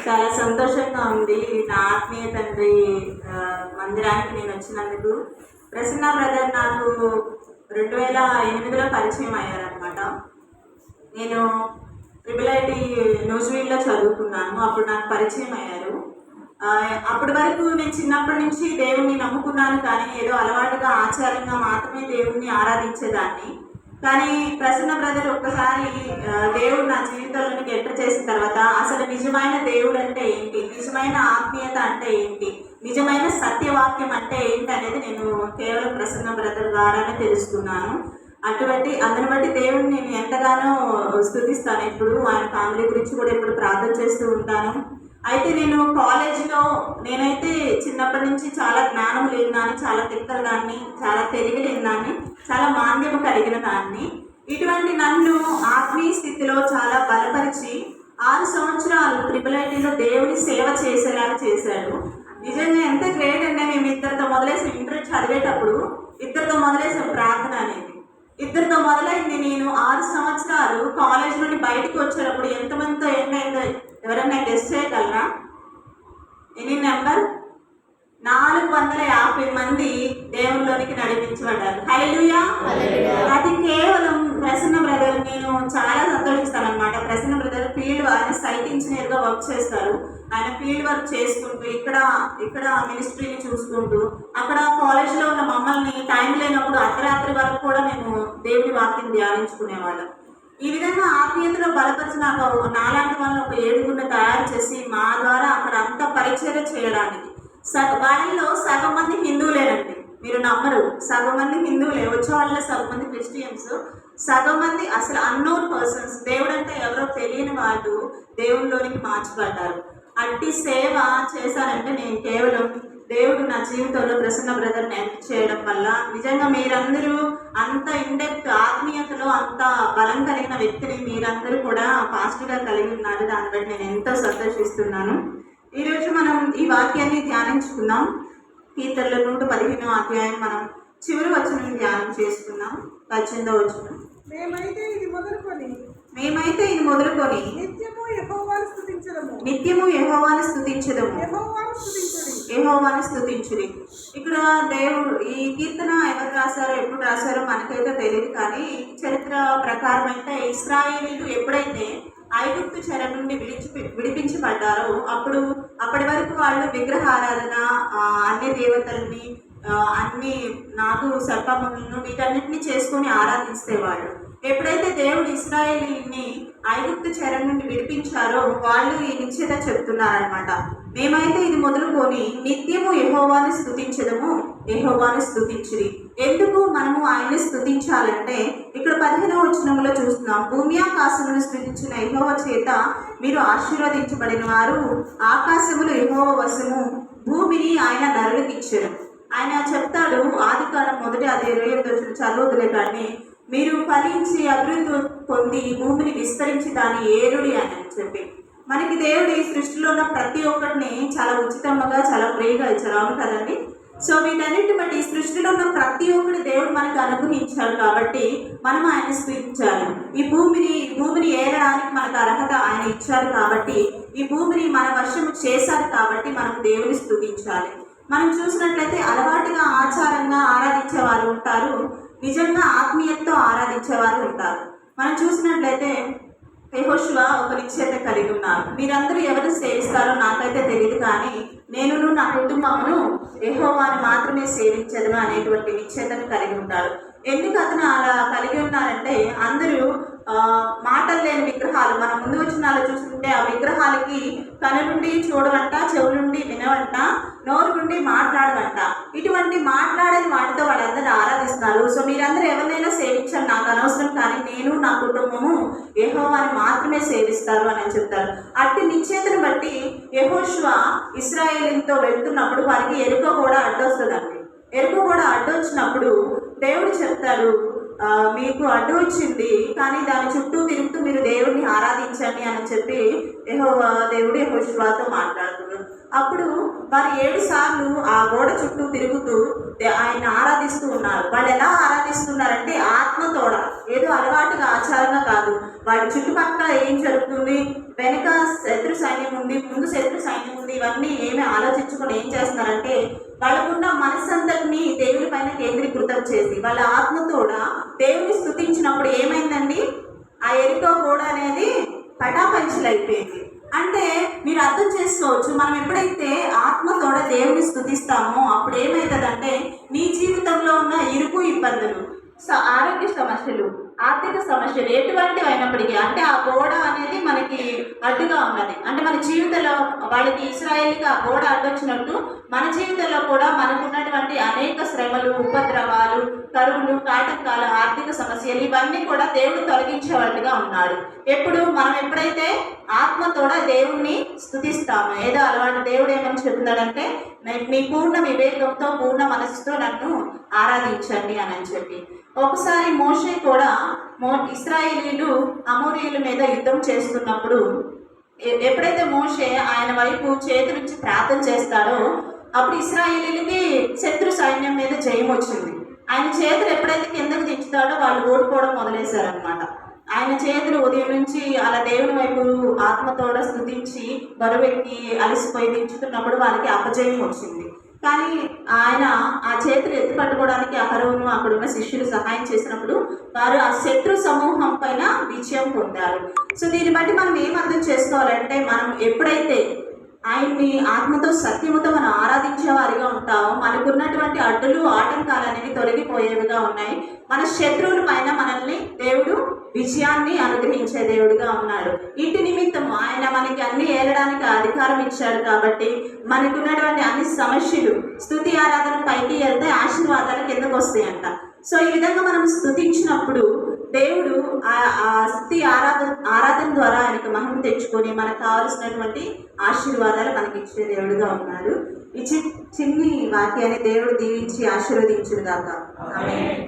చాలా సంతోషంగా ఉంది నా ఆత్మీయ తండ్రి మందిరానికి నేను వచ్చినందుకు. ప్రసన్న బ్రదర్ నాకు 2008లో పరిచయం అయ్యారనమాట. నేను ట్రిపుల్ ఐటీ న్యూజివీడ్లో చదువుకున్నాను. అప్పుడు నాకు పరిచయం అయ్యారు. అప్పటి వరకు నేను చిన్నప్పటి నుంచి దేవుణ్ణి నమ్ముకున్నాను, కానీ ఏదో అలవాటుగా ఆచారంగా మాత్రమే దేవుణ్ణి ఆరాధించేదాన్ని. కానీ ప్రసన్న బ్రదర్ ఒక్కసారి దేవుడు నా జీవితంలోనికి ఎంటర్ చేసిన తర్వాత అసలు నిజమైన దేవుడు అంటే ఏంటి, నిజమైన ఆత్మీయత అంటే ఏంటి, నిజమైన సత్యవాక్యం అంటే ఏంటి అనేది నేను కేవలం ప్రసన్న బ్రదర్ ద్వారానే తెలుసుకున్నాను. అందుని బట్టి దేవుడిని నేను ఎంతగానో స్తుతిస్తాను. ఎప్పుడు ఆయన ఫ్యామిలీ గురించి కూడా ఎప్పుడు ప్రార్థన చేస్తూ ఉంటాను. అయితే నేను కాలేజీలో నేనైతే చిన్నప్పటి నుంచి చాలా జ్ఞానం లేని దాన్ని, చాలా తిక్కల దాన్ని, చాలా తెలివి లేని దాన్ని, చాలా మాంద్యము కలిగిన దాన్ని. ఇటువంటి నన్ను ఆత్మీయ స్థితిలో చాలా బలపరిచి 6 సంవత్సరాలు ట్రిపుల్ ఐటీలో దేవుని సేవ చేసేలాగా చేశాడు. నిజంగా ఎంత గ్రేట్ అంటే మేము ఇద్దరితో మొదలేసాం. ఇంటర్ చదివేటప్పుడు ఇద్దరితో మొదలేసాం ప్రార్థన అనేది. ఇద్దరితో మొదలైంది. నేను 6 సంవత్సరాలు కాలేజ్ నుండి బయటకు వచ్చేటప్పుడు ఎంతమందితో ఎన్నైందో ఎవరన్నా గెస్ట్ చేయగలరా? Any number? 450 మంది దేవునిలోనికి నడిపించబడ్డారు. హల్లెలూయా. అది కేవలం ప్రసన్న బ్రదర్. నేను చాలా సంతోషిస్తాను అనమాట. ప్రసన్న బ్రదర్ ఆయన సైట్ ఇంజనీర్గా వర్క్ చేస్తారు. ఆయన ఫీల్డ్ వర్క్ చేసుకుంటూ ఇక్కడ మినిస్ట్రీని చూసుకుంటూ అక్కడ కాలేజ్లో ఉన్న మమ్మల్ని టైం లేనప్పుడు అర్ధరాత్రి వరకు కూడా మేము దేవుడి వాక్యం ధ్యానించుకునేవాళ్ళం. ఈ విధంగా ఆత్మీయతలో బలపరిచిన నాలాంటి వాళ్ళని ఒక 7గురిని తయారు చేసి మా ద్వారా అక్కడ అంత పరిచర్య చేయడానికి. వాళ్ళలో సగం మంది హిందువులేనండి, మీరు నమ్మరు. సగం మంది హిందువులే, వచ్చే వాళ్ళలో సగం మంది క్రిస్టియన్స్, సగం మంది అసలు అన్నోన్ పర్సన్స్, దేవుడు అంటే ఎవరో తెలియని వాళ్ళు దేవుళ్ళలోనికి మార్చబడ్డారు. అట్టి సేవ చేశానంటే నేను కేవలం దేవుడు నా జీవితంలో ప్రసన్న బ్రదర్ని ఎంపిక చేయడం వల్ల. నిజంగా మీరందరూ అంత ఇండెప్త్ ఆత్మీయతలో అంత బలం కలిగిన వ్యక్తిని మీరందరూ కూడా పాజిటివ్గా కలిగి ఉన్నారు. దాన్ని బట్టి నేను ఎంతో సంతోషిస్తున్నాను. ఈరోజు మనం ఈ వాక్యాన్ని ధ్యానించుకుందాం. కీర్తనలు 115వ అధ్యాయం మనం చివరి వచనం ధ్యానం చేసుకుందాం. 18వ వచనం. మేమైతే ఇది మొదలుకొని నిత్యము యెహోవాను స్తుతించదము. యెహోవాను స్తుతించుడి. ఇక్కడ దేవుడు ఈ కీర్తన ఎవరు రాశారో, ఎప్పుడు రాశారో మనకైతే తెలియదు. కానీ చరిత్ర ప్రకారం అయితే ఇశ్రాయేలీలు ఎప్పుడైతే ఐగుప్తు చెర నుండి విడిపించబడ్డారో అప్పటి వరకు వాళ్ళు విగ్రహారాధన, అన్ని దేవతల్ని, అన్ని నాగు సర్పములను వీటన్నిటిని చేసుకొని ఆరాధిస్తేవాళ్ళు. ఎప్పుడైతే దేవుడు ఇశ్రాయేలీని ఐగుప్తు చెర నుండి విడిపించారో వాళ్ళు ఈ నిశ్చయత చెప్తున్నారనమాట. మేమైతే ఇది మొదలుకొని నిత్యము యెహోవాను స్తుతించదము, యెహోవాను స్తుతించుడి. ఎందుకు మనము ఆయన్ని స్తుతించాలంటే ఇక్కడ 15వ వచనంలో చూస్తున్నాం. భూమి ఆకాశమును సృజించిన యెహోవా చేత మీరు ఆశీర్వదించబడిన వారు, ఆకాశములు యెహోవా వశము, భూమిని ఆయన నరులకు ఇచ్చారు. ఆయన చెప్తాడు ఆదికాండం 1:28 చదవదులే కానీ, మీరు ఫలించి అభివృద్ధి పొంది భూమిని విస్తరించి దాన్ని ఏరుడి అని చెప్పి. మనకి దేవుడు ఈ సృష్టిలో ఉన్న ప్రతి ఒక్కటిని చాలా ఉచితంగా, చాలా ఫ్రీగా ఇచ్చారు. అవును కదండి? సో వీటన్నిటి బట్టి ఈ సృష్టిలో ఉన్న ప్రతి ఒక్కటి దేవుడు మనకు అనుగ్రహించాడు. కాబట్టి మనం ఆయన స్తుతించాలి. ఈ భూమిని ఏరడానికి మనకు అర్హత ఆయన ఇచ్చారు. కాబట్టి ఈ భూమిని మన వశము చేశారు. కాబట్టి మనం దేవుని స్తుతించాలి. మనం చూసినట్లయితే అలవాటుగా ఆచారంగా ఆరాధించేవారు ఉంటారు, నిజంగా ఆత్మీయతతో ఆరాధించేవారు ఉంటారు. మనం చూసినట్లయితే యెహోషువ ఒక నిశ్చయత కలిగి ఉన్నారు. మీరందరూ ఎవరు సేవిస్తారో నాకైతే తెలియదు, కానీ నేను నా కుటుంబమును యెహోవాను మాత్రమే సేవించదును అనేటువంటి నిశ్చయతను కలిగి ఉంటారు. ఎందుకు అతను అలా కలిగి ఉన్నారంటే, అందరూ మాటలు లేని విగ్రహాలు మన ముందు వచ్చినాలో చూస్తుంటే ఆ విగ్రహాలకి కను నుండి చూడవంట, చెవు నుండి వినవంట, నోరు నుండి మాట్లాడవంట. ఇటువంటి మాట్లాడని వాటితో వాళ్ళందరూ ఆరాధిస్తారు. సో మీరందరూ ఎవరినైనా సేవించాలి, నాకు అనవసరం, కానీ నేను నా కుటుంబము యెహోవాని మాత్రమే సేవిస్తారు అని చెప్తారు. అట్టి నిశ్చయతను బట్టి యెహోషువ ఇశ్రాయేలీలతో వెళ్తున్నప్పుడు వారికి ఎరుక కూడా అడ్డొస్తుందండి. ఎరుక కూడా అడ్డొచ్చినప్పుడు దేవుడు చెప్తారు, మీకు అడ్డు వచ్చింది కానీ దాని చుట్టూ తిరుగుతూ మీరు దేవుడిని ఆరాధించండి అని చెప్పి దేవుడు యెహోషువతో మాట్లాడుతున్నారు. అప్పుడు వారు 7 సార్లు ఆ గోడ చుట్టూ తిరుగుతూ ఆయన ఆరాధిస్తూ ఉన్నారు. వాళ్ళు ఎలా ఆరాధిస్తున్నారంటే ఆత్మతోడ, ఏదో అలవాటుగా ఆచారంగా కాదు. వాడి చుట్టుపక్కల ఏం జరుగుతుంది, వెనక శత్రు సైన్యం ఉంది, ముందు శత్రు సైన్యం ఉంది, ఇవన్నీ ఏమి ఆలోచించుకొని ఏం చేస్తున్నారంటే వాళ్ళకున్న మనస్సంతటిని దేవుని పైన కేంద్రీకృతం చేసి వాళ్ళ ఆత్మతోడ దేవుని స్తుతించినప్పుడు ఏమైందండి, ఆ ఎరికో గోడ అనేది పటాపంచలైపోయింది. అంటే మీరు అర్థం చేసుకోవచ్చు, మనం ఎప్పుడైతే ఆత్మతోడ దేవుని స్తుతిస్తామో అప్పుడు ఏమవుతుందంటే నీ జీవితంలో ఉన్న ఇరుకు ఇబ్బందులు, ఆరోగ్య సమస్యలు, ఆర్థిక సమస్యలు ఎటువంటివి అయినప్పటికీ, అంటే ఆ గోడ అనేది మనకి అడ్డుగా ఉన్నది. అంటే మన జీవితంలో వాళ్ళకి ఇశ్రాయేలుకి ఆ గోడ అడ్డొచ్చినట్టు మన జీవితంలో కూడా మనకు ఉన్నటువంటి అనేక శ్రమలు, ఉపద్రవాలు, కరువులు, కాటకాలు, ఆర్థిక సమస్యలు ఇవన్నీ కూడా దేవుడు తొలగించేవాళ్ళుగా ఉన్నాడు. ఎప్పుడు మనం ఎప్పుడైతే ఆత్మతోడ దేవుణ్ణి స్తుతిస్తామో, ఏదో అలవాటు దేవుడు ఏమని చెప్తున్నాడంటే మీ పూర్ణ వివేకంతో పూర్ణ మనసుతో నన్ను ఆరాధించండి అని చెప్పి. ఒకసారి మోషే కూడా ఇశ్రాయేలీలు అమోరీయుల మీద యుద్ధం చేస్తున్నప్పుడు ఎప్పుడైతే మోషే ఆయన వైపు చేతులుంచి ప్రార్థన చేస్తాడో అప్పుడు ఇశ్రాయేలీలకి శత్రు సైన్యం మీద జయం వచ్చింది. ఆయన చేతులు ఎప్పుడైతే కిందకు దించుతాడో వాళ్ళు ఓడిపోవడం మొదలేశారనమాట. ఆయన చేతులు ఉదయం నుంచి అలా దేవుని వైపు ఆత్మతోడ స్తుతించి బరువెక్కి అలసిపోయి దించుతున్నప్పుడు వాళ్ళకి అపజయం వచ్చింది. కానీ ఆయన ఆ చేతులు ఎత్తి పట్టుకోవడానికి అహరోను అక్కడున్న శిష్యులు సహాయం చేసినప్పుడు వారు ఆ శత్రు సమూహం పైన విజయం పొందారు. సో దీన్ని బట్టి మనం ఏం అర్థం చేసుకోవాలంటే మనం ఎప్పుడైతే ఆయన్ని ఆత్మతో సత్యముతో మనం ఆరాధించే వారిగా ఉంటామో మనకున్నటువంటి అడ్డులు ఆటంకాలు అనేవి తొలగిపోయేవిగా ఉన్నాయి. మన శత్రువుల పైన మనల్ని దేవుడు విజయాన్ని అనుగ్రహించే దేవుడుగా ఉన్నాడు. ఇంటి నిమిత్తము ఆయన మనకి అన్ని ఏలడానికి అధికారం ఇచ్చాడు కాబట్టి మనకున్నటువంటి అన్ని సమస్యలు స్తుతి ఆరాధన పైకి వెళ్తే ఆశీర్వాదాలు కిందకు వస్తాయంట. సో ఈ విధంగా మనం స్తుతించినప్పుడు దేవుడు ఆ స్తుతి ఆరాధన ద్వారా ఆయనకు మహిమ తెచ్చుకొని మనకు కావలసినటువంటి ఆశీర్వాదాలు మనకి ఇచ్చే దేవుడుగా ఉన్నాడు. ఈ చిన్ని వాక్యాన్ని దేవుడు దీవించి ఆశీర్వదించుగాక. ఆమేన్.